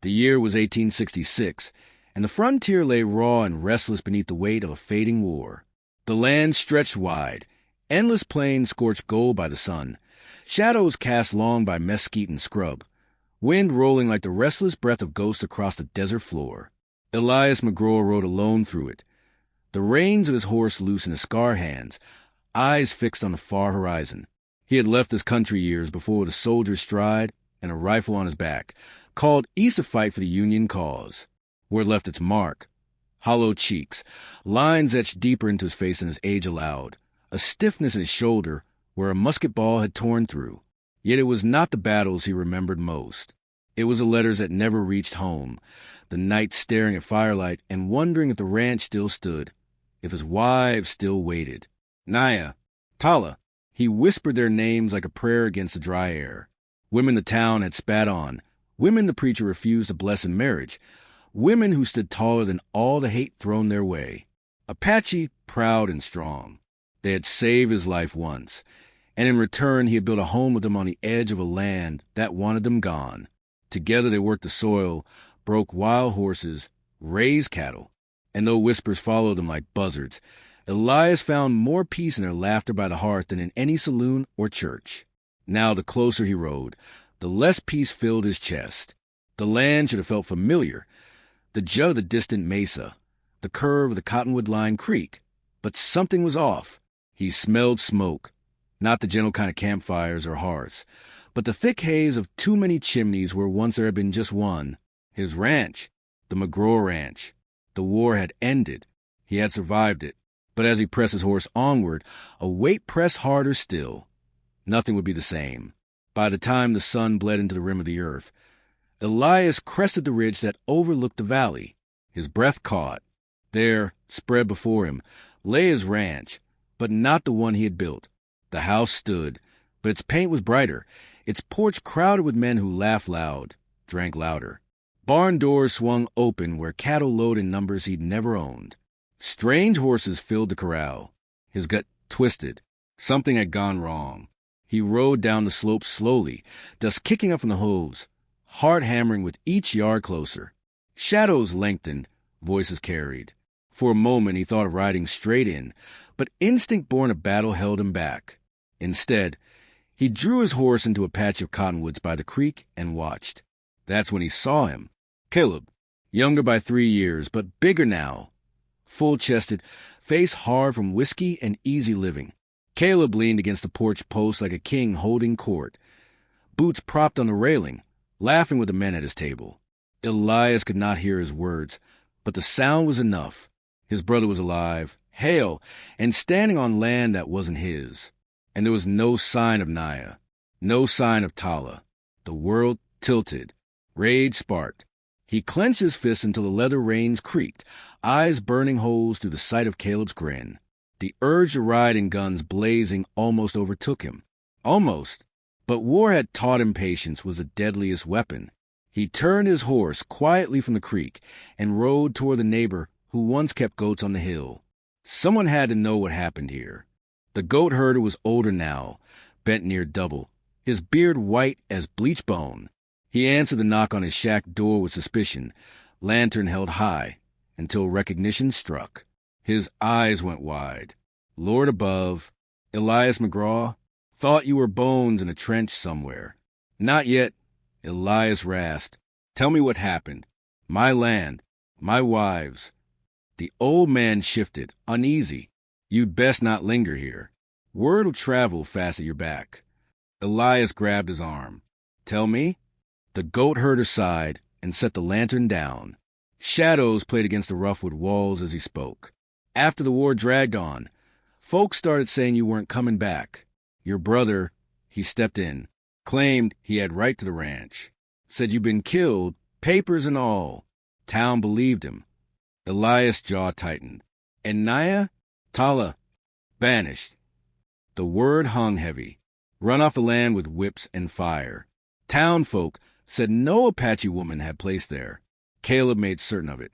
The year was 1866, and the frontier lay raw and restless beneath the weight of a fading war. The land stretched wide, endless plains scorched gold by the sun, shadows cast long by mesquite and scrub, wind rolling like the restless breath of ghosts across the desert floor. Elias McGraw rode alone through it, the reins of his horse loose in his scar hands, eyes fixed on the far horizon. He had left his country years before with a soldier's stride and a rifle on his back, called east to fight for the Union cause, where it left its mark. Hollow cheeks, lines etched deeper into his face than his age allowed, a stiffness in his shoulder where a musket ball had torn through. Yet it was not the battles he remembered most. It was the letters that never reached home, the nights staring at firelight and wondering if the ranch still stood, if his wives still waited. Naya, Tala, he whispered their names like a prayer against the dry air. Women the town had spat on, women the preacher refused to bless in marriage, women who stood taller than all the hate thrown their way. Apache, proud and strong. They had saved his life once, and in return he had built a home with them on the edge of a land that wanted them gone. Together they worked the soil, broke wild horses, raised cattle, and though whispers followed them like buzzards, Elias found more peace in their laughter by the hearth than in any saloon or church. Now the closer he rode, the less peace filled his chest. The land should have felt familiar, the jut of the distant mesa, the curve of the cottonwood-lined creek. But something was off. He smelled smoke, not the gentle kind of campfires or hearths, but the thick haze of too many chimneys where once there had been just one. His ranch, the McGraw Ranch. The war had ended. He had survived it. But as he pressed his horse onward, a weight pressed harder still. Nothing would be the same. By the time the sun bled into the rim of the earth, Elias crested the ridge that overlooked the valley. His breath caught. There, spread before him, lay his ranch, but not the one he had built. The house stood, but its paint was brighter, its porch crowded with men who laughed loud, drank louder. Barn doors swung open where cattle lowed in numbers he'd never owned. Strange horses filled the corral. His gut twisted. Something had gone wrong. He rode down the slope slowly, dust kicking up from the hooves, heart hammering with each yard closer. Shadows lengthened, voices carried. For a moment he thought of riding straight in, but instinct born of battle held him back. Instead, he drew his horse into a patch of cottonwoods by the creek and watched. That's when he saw him. Caleb, younger by 3 years, but bigger now. Full-chested, face hard from whiskey and easy living. Caleb leaned against the porch post like a king holding court, boots propped on the railing, laughing with the men at his table. Elias could not hear his words, but the sound was enough. His brother was alive, hale, and standing on land that wasn't his. And there was no sign of Naya, no sign of Tala. The world tilted. Rage sparked. He clenched his fists until the leather reins creaked, eyes burning holes through the sight of Caleb's grin. The urge to ride in guns blazing almost overtook him. Almost. But war had taught him patience was the deadliest weapon. He turned his horse quietly from the creek and rode toward the neighbor who once kept goats on the hill. Someone had to know what happened here. The goat herder was older now, bent near double, his beard white as bleached bone. He answered the knock on his shack door with suspicion, lantern held high, until recognition struck. His eyes went wide. Lord above, Elias McGraw, thought you were bones in a trench somewhere. Not yet, Elias rasped. Tell me what happened. My land, my wives. The old man shifted, uneasy. You'd best not linger here. Word'll travel fast at your back. Elias grabbed his arm. Tell me? The goat herder sighed and set the lantern down. Shadows played against the rough wood walls as he spoke. After the war dragged on, folks started saying you weren't coming back. Your brother, he stepped in, claimed he had right to the ranch. Said you'd been killed, papers and all. Town believed him. Elias' jaw tightened. And Naya? Tala. Banished. The word hung heavy. Run off the land with whips and fire. Town folk said no Apache woman had place there. Caleb made certain of it.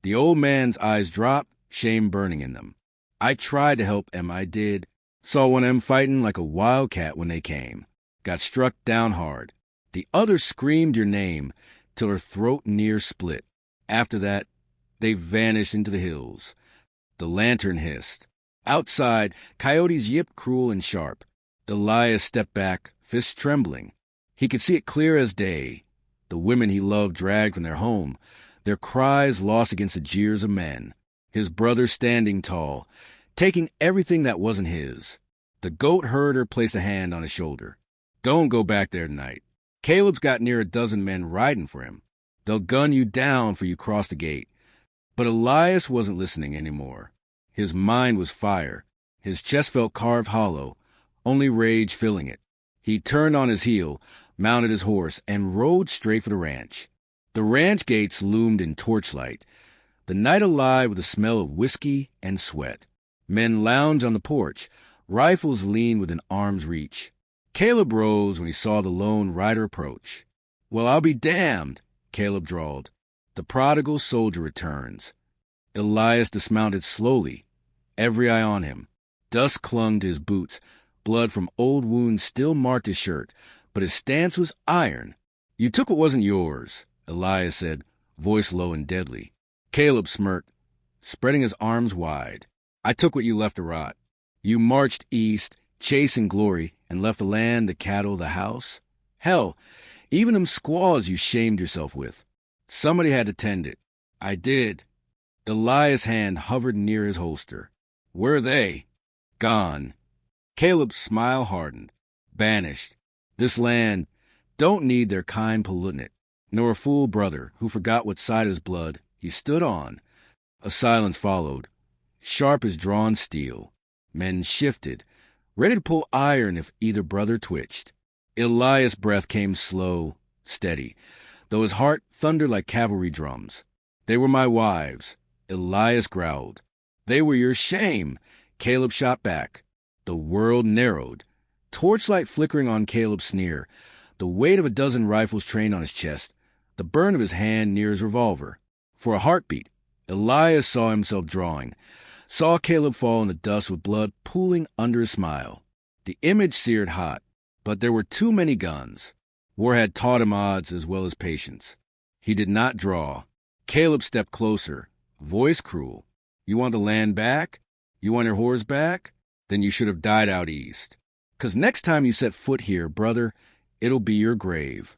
The old man's eyes dropped, shame burning in them. I tried to help Em, I did. Saw one of them fighting like a wildcat when they came. Got struck down hard. The others screamed your name, till her throat near split. After that, they vanished into the hills. The lantern hissed. Outside, coyotes yipped cruel and sharp. Elias stepped back, fists trembling. He could see it clear as day. The women he loved dragged from their home, their cries lost against the jeers of men. His brother standing tall, taking everything that wasn't his. The goat herder placed a hand on his shoulder. Don't go back there tonight. Caleb's got near a dozen men riding for him. They'll gun you down for you cross the gate. But Elias wasn't listening anymore. His mind was fire. His chest felt carved hollow, only rage filling it. He turned on his heel, mounted his horse, and rode straight for the ranch. The ranch gates loomed in torchlight, the night alive with the smell of whiskey and sweat. Men lounged on the porch, rifles leaned within arm's reach. Caleb rose when he saw the lone rider approach. "Well, I'll be damned," Caleb drawled. "The prodigal soldier returns." Elias dismounted slowly, every eye on him. Dust clung to his boots, blood from old wounds still marked his shirt, but his stance was iron. "You took what wasn't yours," Elias said, voice low and deadly. Caleb smirked, spreading his arms wide. "I took what you left to rot. You marched east, chasing glory, and left the land, the cattle, the house. Hell, even them squaws you shamed yourself with. Somebody had to tend it. I did." Elias' hand hovered near his holster. "Where are they?" "Gone." Caleb's smile hardened. "Banished. This land don't need their kind polluting it, nor a fool brother who forgot what side of his blood he stood on." A silence followed, sharp as drawn steel. Men shifted, ready to pull iron if either brother twitched. Elias' breath came slow, steady, though his heart thundered like cavalry drums. "They were my wives," Elias growled. "They were your shame," Caleb shot back. The world narrowed, torchlight flickering on Caleb's sneer, the weight of a dozen rifles trained on his chest, the burn of his hand near his revolver. For a heartbeat, Elias saw himself drawing, saw Caleb fall in the dust with blood pooling under his smile. The image seared hot, but there were too many guns. War had taught him odds as well as patience. He did not draw. Caleb stepped closer, voice cruel. "You want the land back? You want your horse back? Then you should have died out east. 'Cause next time you set foot here, brother, it'll be your grave."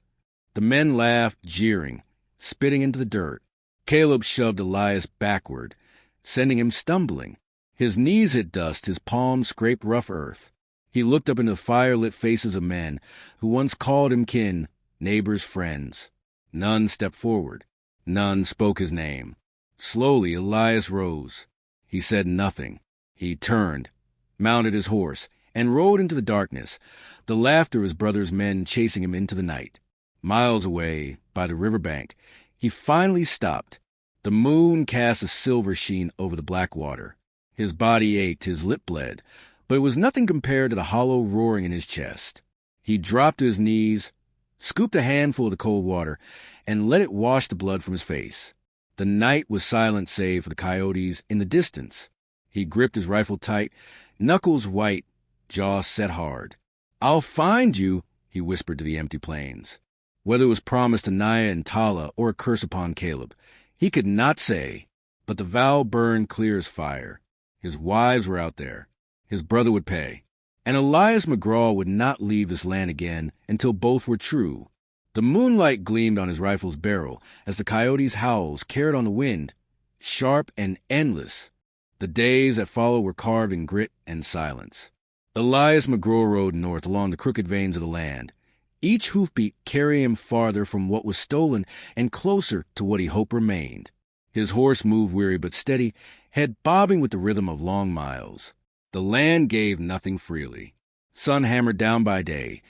The men laughed, jeering, spitting into the dirt. Caleb shoved Elias backward, sending him stumbling. His knees hit dust, his palms scraped rough earth. He looked up into the fire-lit faces of men who once called him kin, neighbors, friends. None stepped forward. None spoke his name. Slowly, Elias rose. He said nothing. He turned, mounted his horse, and rode into the darkness, the laughter of his brother's men chasing him into the night. Miles away, by the river bank, he finally stopped. The moon cast a silver sheen over the black water. His body ached, his lip bled, but it was nothing compared to the hollow roaring in his chest. He dropped to his knees, scooped a handful of the cold water, and let it wash the blood from his face. The night was silent save for the coyotes in the distance. He gripped his rifle tight, knuckles white, jaw set hard. "I'll find you," he whispered to the empty plains. Whether it was promised to Naya and Tala or a curse upon Caleb, he could not say, but the vow burned clear as fire. His wives were out there. His brother would pay. And Elias McGraw would not leave this land again until both were true. The moonlight gleamed on his rifle's barrel as the coyotes' howls carried on the wind, sharp and endless. The days that followed were carved in grit and silence. Elias McGraw rode north along the crooked veins of the land, each hoofbeat carrying him farther from what was stolen and closer to what he hoped remained. His horse moved weary but steady, head bobbing with the rhythm of long miles. The land gave nothing freely. Sun hammered down by day,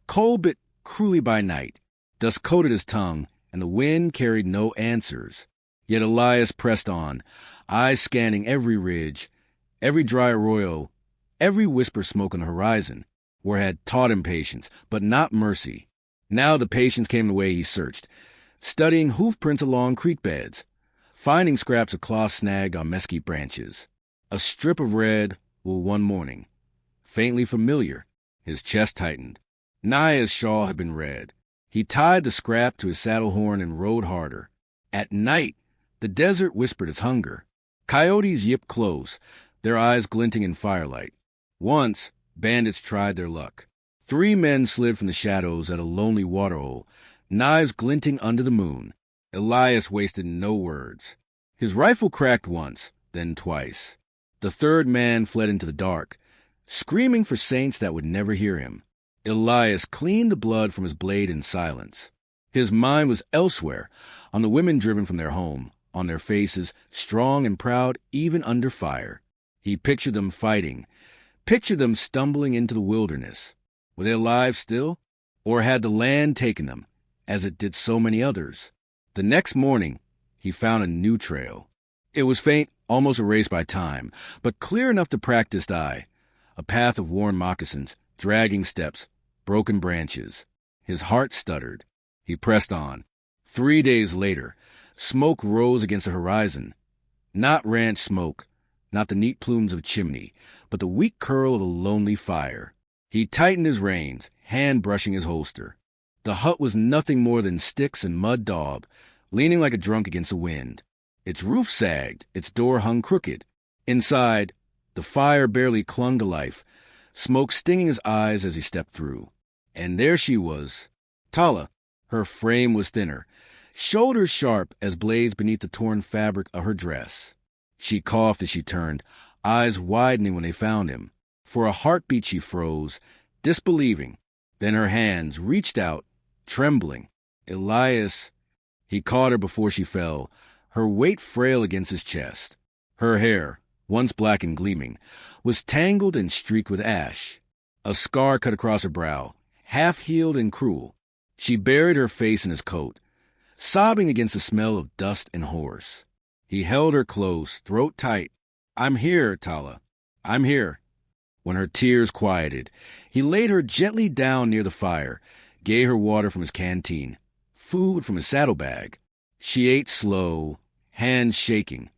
cold bit cruelly by night. Dust coated his tongue, and the wind carried no answers. Yet Elias pressed on, eyes scanning every ridge, every dry arroyo, every whisper smoke on the horizon. War had taught him patience, but not mercy. Now the patience came the way he searched, studying hoof prints along creek beds, finding scraps of cloth snagged on mesquite branches. A strip of red wool one morning. Faintly familiar, his chest tightened. Naya's shawl had been red. He tied the scrap to his saddle horn and rode harder. At night, the desert whispered its hunger. Coyotes yipped close, their eyes glinting in firelight. Once, bandits tried their luck. 3 men slid from the shadows at a lonely waterhole, knives glinting under the moon. Elias wasted no words. His rifle cracked once, then twice. The 3rd man fled into the dark, screaming for saints that would never hear him. Elias cleaned the blood from his blade in silence. His mind was elsewhere, on the women driven from their home, on their faces, strong and proud even under fire. He pictured them fighting, pictured them stumbling into the wilderness. Were they alive still? Or had the land taken them, as it did so many others? The next morning, he found a new trail. It was faint, almost erased by time, but clear enough to practiced eye. A path of worn moccasins, dragging steps, broken branches. His heart stuttered. He pressed on. 3 days later, smoke rose against the horizon. Not ranch smoke, not the neat plumes of a chimney, but the weak curl of a lonely fire. He tightened his reins, hand brushing his holster. The hut was nothing more than sticks and mud daub, leaning like a drunk against the wind. Its roof sagged, its door hung crooked. Inside, the fire barely clung to life, smoke stinging his eyes as he stepped through. And there she was, Tala. Her frame was thinner, shoulders sharp as blades beneath the torn fabric of her dress. She coughed as she turned, eyes widening when they found him. For a heartbeat she froze, disbelieving. Then her hands reached out, trembling. Elias. He caught her before she fell, her weight frail against his chest. Her hair, once black and gleaming, was tangled and streaked with ash. A scar cut across her brow, half-healed and cruel. She buried her face in his coat, sobbing against the smell of dust and horse. He held her close, throat tight. "I'm here, Tala. I'm here." When her tears quieted, he laid her gently down near the fire, gave her water from his canteen, food from his saddlebag. She ate slow, hands shaking,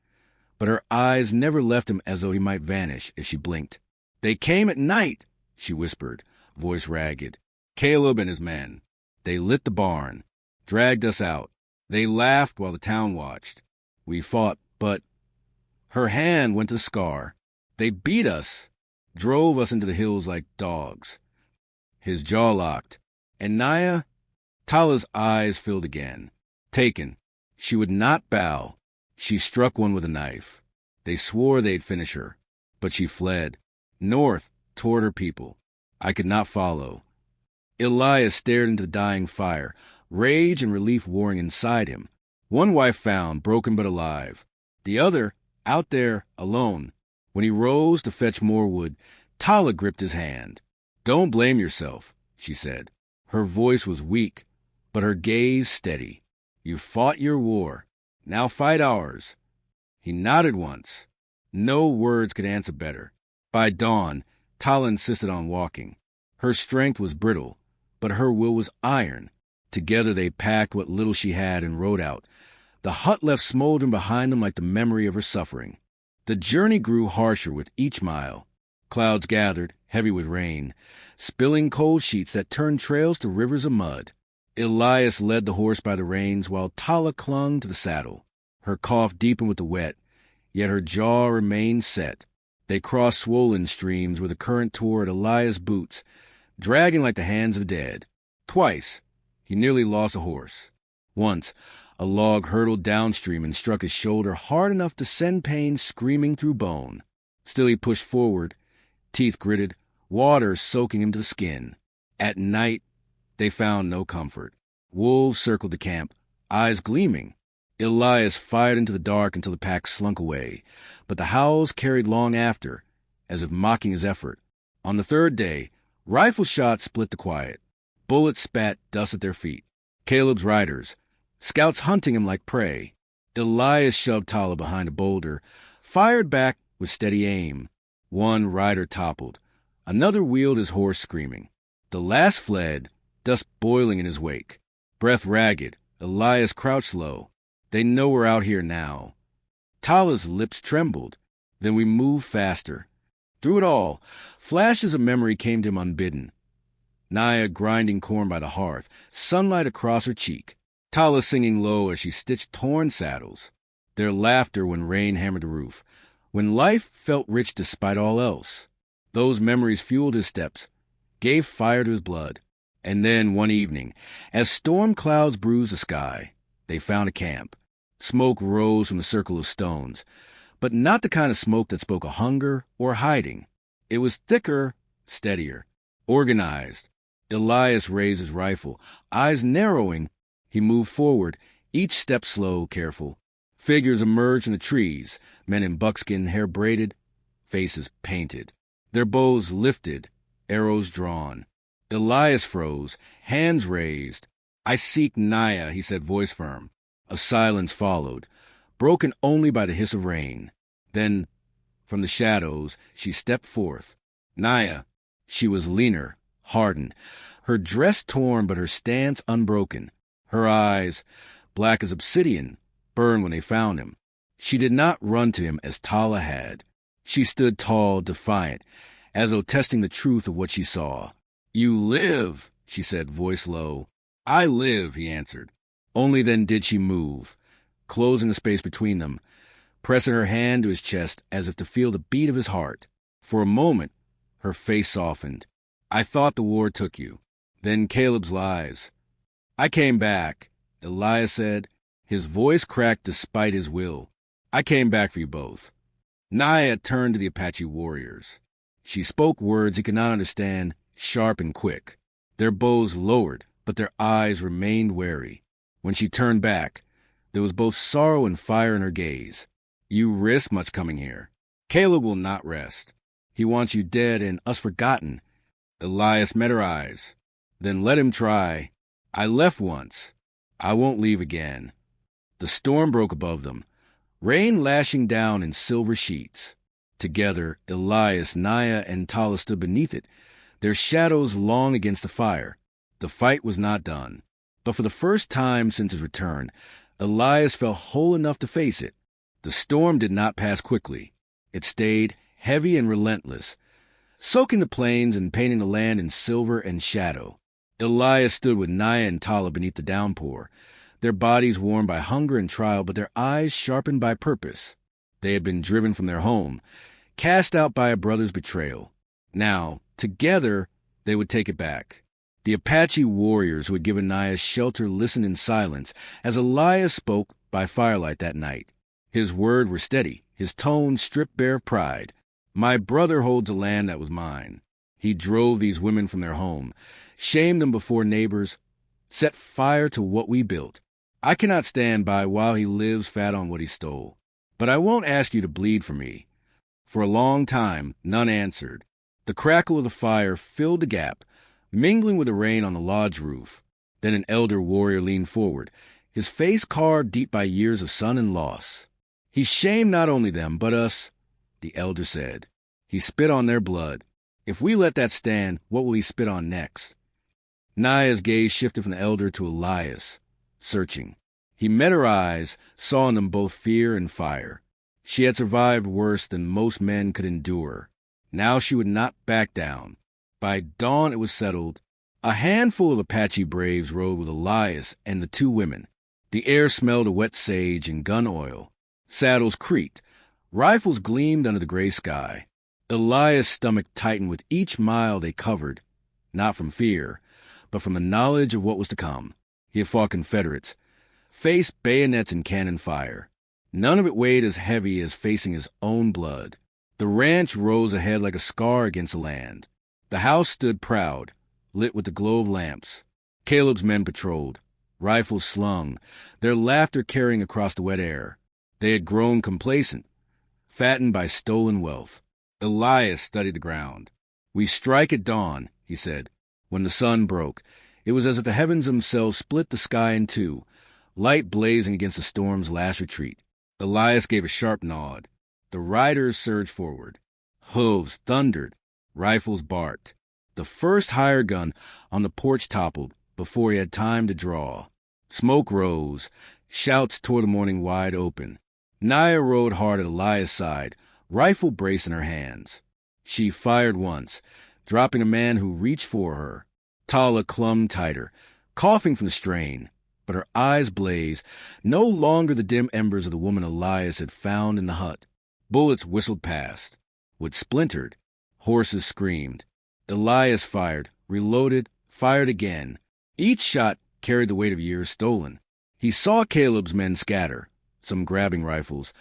but her eyes never left him as though he might vanish if she blinked. "They came at night," she whispered, voice ragged. "Caleb and his men. They lit the barn, dragged us out. They laughed while the town watched. We fought, but—" Her hand went to the scar. "They beat us, drove us into the hills like dogs." His jaw locked. "And Naya?" Tala's eyes filled again. Taken. She would not bow. She struck one with a knife. They swore they'd finish her, but she fled. North, toward her people. I could not follow. Elias stared into the dying fire, rage and relief warring inside him. One wife found, broken but alive. The other, out there, alone. When he rose to fetch more wood, Tala gripped his hand. "Don't blame yourself," she said. Her voice was weak, but her gaze steady. "You fought your war. Now fight ours." He nodded once. No words could answer better. By dawn, Tala insisted on walking. Her strength was brittle, but her will was iron. Together they packed what little she had and rode out. The hut left smoldering behind them like the memory of her suffering. The journey grew harsher with each mile. Clouds gathered, heavy with rain, spilling cold sheets that turned trails to rivers of mud. Elias led the horse by the reins while Tala clung to the saddle. Her cough deepened with the wet, yet her jaw remained set. They crossed swollen streams where the current tore at Elias' boots, dragging like the hands of the dead. Twice, he nearly lost a horse. Once, a log hurtled downstream and struck his shoulder hard enough to send pain screaming through bone. Still he pushed forward, teeth gritted, water soaking him to the skin. At night, they found no comfort. Wolves circled the camp, eyes gleaming. Elias fired into the dark until the pack slunk away, but the howls carried long after, as if mocking his effort. On the 3rd day, rifle shots split the quiet. Bullets spat dust at their feet. Caleb's riders, scouts hunting him like prey. Elias shoved Tala behind a boulder, fired back with steady aim. One rider toppled. Another wheeled his horse screaming. The last fled, dust boiling in his wake. Breath ragged, Elias crouched low. "They know we're out here now." Tala's lips trembled. Then we moved faster. Through it all, flashes of memory came to him unbidden. Naya grinding corn by the hearth, sunlight across her cheek. Tala singing low as she stitched torn saddles. Their laughter when rain hammered the roof. When life felt rich despite all else. Those memories fueled his steps, gave fire to his blood. And then, one evening, as storm clouds bruised the sky, they found a camp. Smoke rose from the circle of stones, but not the kind of smoke that spoke of hunger or hiding. It was thicker, steadier, organized. Elias raised his rifle. Eyes narrowing, he moved forward, each step slow, careful. Figures emerged from the trees, men in buckskin, hair braided, faces painted. Their bows lifted, arrows drawn. Elias froze, hands raised. "I seek Naya," he said, voice firm. A silence followed, broken only by the hiss of rain. Then, from the shadows, she stepped forth. Naya. She was leaner, hardened, her dress torn but her stance unbroken. Her eyes, black as obsidian, burned when they found him. She did not run to him as Tala had. She stood tall, defiant, as though testing the truth of what she saw. "You live," she said, voice low. "I live," he answered. Only then did she move, closing the space between them, pressing her hand to his chest as if to feel the beat of his heart. For a moment, her face softened. "I thought the war took you." Then Caleb's lies. "I came back," Elias said, his voice cracked despite his will. "I came back for you both." Naya turned to the Apache warriors. She spoke words he could not understand, sharp and quick. Their bows lowered, but their eyes remained wary. When she turned back, there was both sorrow and fire in her gaze. "You risk much coming here. Caleb will not rest. He wants you dead and us forgotten." Elias met her eyes. "Then let him try. I left once. I won't leave again." The storm broke above them, rain lashing down in silver sheets. Together, Elias, Naya, and Tala stood beneath it, their shadows long against the fire. The fight was not done. But for the first time since his return, Elias felt whole enough to face it. The storm did not pass quickly. It stayed, heavy and relentless, soaking the plains and painting the land in silver and shadow. Elias stood with Naya and Tala beneath the downpour, their bodies worn by hunger and trial, but their eyes sharpened by purpose. They had been driven from their home, cast out by a brother's betrayal. Now, together, they would take it back. The Apache warriors who had given Naya shelter listened in silence as Elias spoke by firelight that night. His words were steady, his tone stripped bare of pride. "My brother holds a land that was mine. He drove these women from their home, shamed them before neighbors, set fire to what we built. I cannot stand by while he lives fat on what he stole. But I won't ask you to bleed for me." For a long time, none answered. The crackle of the fire filled the gap, mingling with the rain on the lodge roof. Then an elder warrior leaned forward, his face carved deep by years of sun and loss. "He shamed not only them, but us," the elder said. "He spit on their blood. If we let that stand, what will he spit on next?" Naya's gaze shifted from the elder to Elias, searching. He met her eyes, saw in them both fear and fire. She had survived worse than most men could endure. Now she would not back down. By dawn it was settled. A handful of Apache braves rode with Elias and the two women. The air smelled of wet sage and gun oil. Saddles creaked. Rifles gleamed under the gray sky. Elias' stomach tightened with each mile they covered, not from fear, but from the knowledge of what was to come. He had fought Confederates, faced bayonets and cannon fire. None of it weighed as heavy as facing his own blood. The ranch rose ahead like a scar against the land. The house stood proud, lit with the glow of lamps. Caleb's men patrolled, rifles slung, their laughter carrying across the wet air. They had grown complacent, fattened by stolen wealth. Elias studied the ground. "We strike at dawn," he said. When the sun broke, it was as if the heavens themselves split the sky in two, light blazing against the storm's last retreat. Elias gave a sharp nod. The riders surged forward. Hooves thundered. Rifles barked. The first hired gun on the porch toppled before he had time to draw. Smoke rose. Shouts tore the morning wide open. Naya rode hard at Elias' side, rifle brace in her hands. She fired once, dropping a man who reached for her. Tala clung tighter, coughing from the strain, but her eyes blazed, no longer the dim embers of the woman Elias had found in the hut. Bullets whistled past. Wood splintered. Horses screamed. Elias fired, reloaded, fired again. Each shot carried the weight of years stolen. He saw Caleb's men scatter, some grabbing rifles,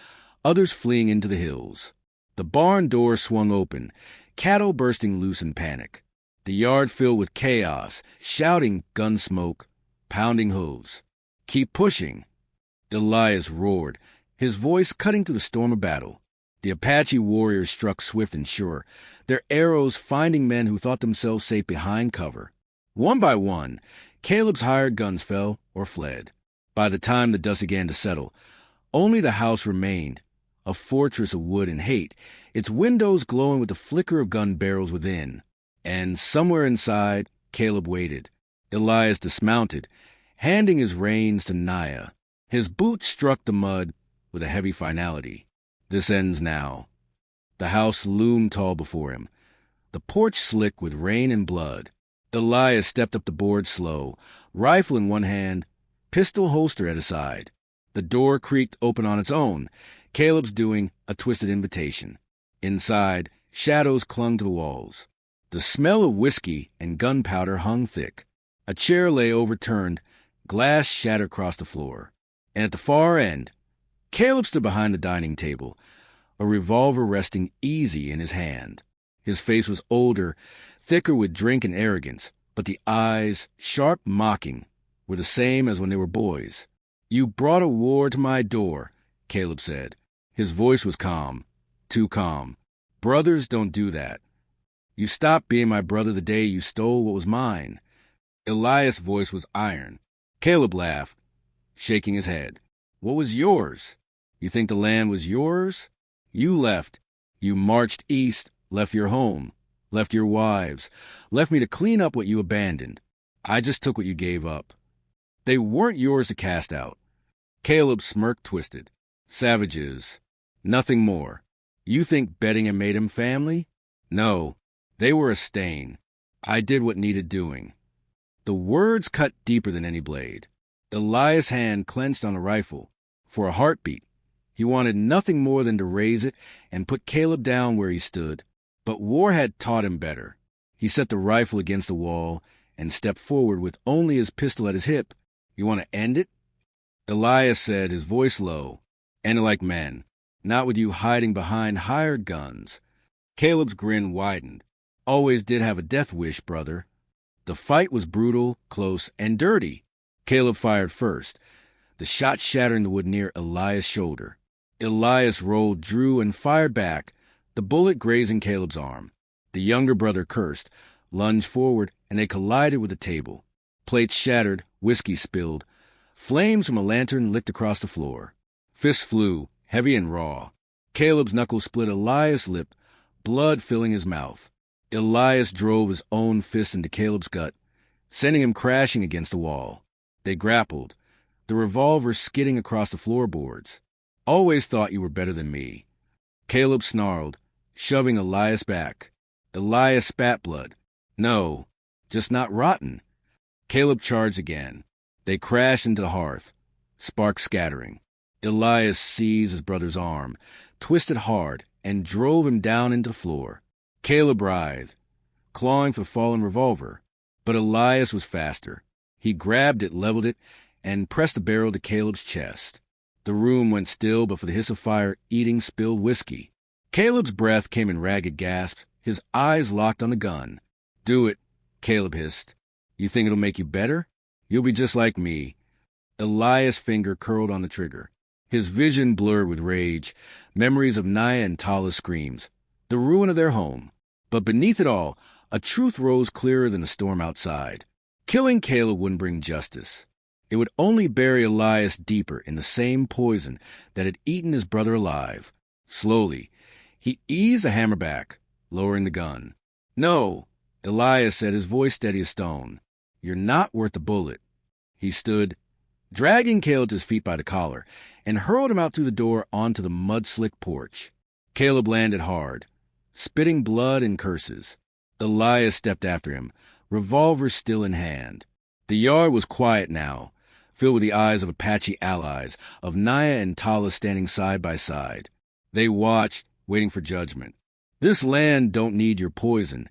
others fleeing into the hills. The barn door swung open, cattle bursting loose in panic. The yard filled with chaos, shouting gun smoke, pounding hooves. "Keep pushing!" Elias roared, his voice cutting through the storm of battle. The Apache warriors struck swift and sure, their arrows finding men who thought themselves safe behind cover. One by one, Caleb's hired guns fell or fled. By the time the dust began to settle, only the house remained, a fortress of wood and hate, its windows glowing with the flicker of gun barrels within. And somewhere inside, Caleb waited. Elias dismounted, handing his reins to Naya. His boots struck the mud with a heavy finality. This ends now. The house loomed tall before him, the porch slick with rain and blood. Elias stepped up the board slow, rifle in one hand, pistol holster at his side. The door creaked open on its own, Caleb's doing a twisted invitation. Inside, shadows clung to the walls. The smell of whiskey and gunpowder hung thick. A chair lay overturned, glass shattered across the floor. And at the far end, Caleb stood behind the dining table, a revolver resting easy in his hand. His face was older, thicker with drink and arrogance, but the eyes, sharp, mocking, were the same as when they were boys. "You brought a war to my door," Caleb said. His voice was calm, too calm. "Brothers don't do that. You stopped being my brother the day you stole what was mine." Elias' voice was iron. Caleb laughed, shaking his head. "What was yours? You think the land was yours? You left. You marched east, left your home, left your wives, left me to clean up what you abandoned. I just took what you gave up. They weren't yours to cast out." Caleb's smirk twisted. "Savages. Nothing more. You think betting had made him family? No, they were a stain. I did what needed doing." The words cut deeper than any blade. Elias' hand clenched on a rifle. For a heartbeat, he wanted nothing more than to raise it and put Caleb down where he stood. But war had taught him better. He set the rifle against the wall and stepped forward with only his pistol at his hip. "You want to end it?" Elias said, his voice low. "End it like men, not with you hiding behind hired guns." Caleb's grin widened. "Always did have a death wish, brother." The fight was brutal, close, and dirty. Caleb fired first, the shot shattering the wood near Elias' shoulder. Elias rolled, drew, and fired back, the bullet grazing Caleb's arm. The younger brother cursed, lunged forward, and they collided with the table. Plates shattered, whiskey spilled. Flames from a lantern licked across the floor. Fists flew, heavy and raw. Caleb's knuckles split Elias' lip, blood filling his mouth. Elias drove his own fist into Caleb's gut, sending him crashing against the wall. They grappled, the revolver skidding across the floorboards. "Always thought you were better than me." Caleb snarled, shoving Elias back. Elias spat blood. "No, just not rotten." Caleb charged again. They crashed into the hearth, sparks scattering. Elias seized his brother's arm, twisted hard, and drove him down into the floor. Caleb writhed, clawing for the fallen revolver, but Elias was faster. He grabbed it, leveled it, and pressed the barrel to Caleb's chest. The room went still but for the hiss of fire eating spilled whiskey. Caleb's breath came in ragged gasps, his eyes locked on the gun. "Do it," Caleb hissed. "You think it'll make you better? You'll be just like me." Elias' finger curled on the trigger. His vision blurred with rage, memories of Naya and Tala's screams, the ruin of their home. But beneath it all, a truth rose clearer than the storm outside. Killing Caleb wouldn't bring justice. It would only bury Elias deeper in the same poison that had eaten his brother alive. Slowly, he eased the hammer back, lowering the gun. "No," Elias said, his voice steady as stone. "You're not worth a bullet." He stood, dragging Caleb to his feet by the collar, and hurled him out through the door onto the mud-slick porch. Caleb landed hard, spitting blood and curses. Elias stepped after him, revolver still in hand. The yard was quiet now, filled with the eyes of Apache allies, of Naya and Tala standing side by side. They watched, waiting for judgment. "This land don't need your poison,"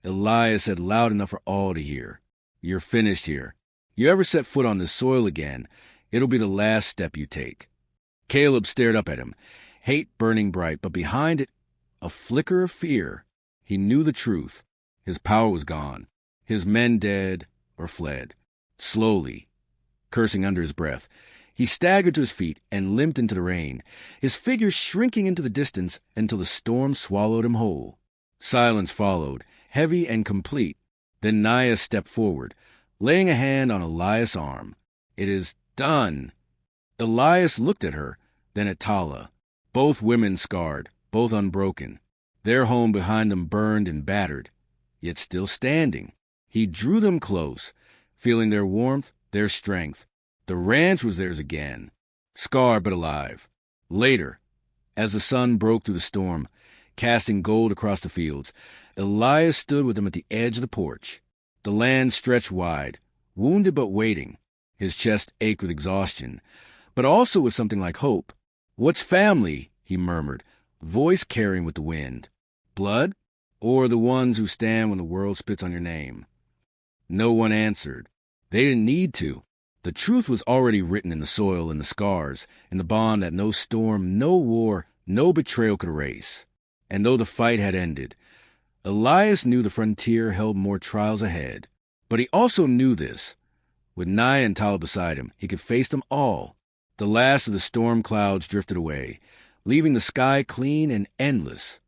Elias said loud enough for all to hear. "You're finished here. You ever set foot on this soil again, it'll be the last step you take." Caleb stared up at him, hate burning bright, but behind it, a flicker of fear. He knew the truth. His power was gone. His men dead or fled. Slowly, cursing under his breath, he staggered to his feet and limped into the rain, his figure shrinking into the distance until the storm swallowed him whole. Silence followed, heavy and complete. Then Naya stepped forward, laying a hand on Elias' arm. "It is done." Elias looked at her, then at Tala. Both women scarred, both unbroken. Their home behind them burned and battered, yet still standing. He drew them close, feeling their warmth, their strength. The ranch was theirs again, scarred but alive. Later, as the sun broke through the storm, casting gold across the fields, Elias stood with them at the edge of the porch. The land stretched wide, wounded but waiting. His chest ached with exhaustion, but also with something like hope. "What's family?" he murmured, voice carrying with the wind. "Blood? Or the ones who stand when the world spits on your name?" No one answered. They didn't need to. The truth was already written in the soil, in the scars, in the bond that no storm, no war, no betrayal could erase. And though the fight had ended, Elias knew the frontier held more trials ahead. But he also knew this. With Naya and Tala beside him, he could face them all. The last of the storm clouds drifted away, leaving the sky clean and endless.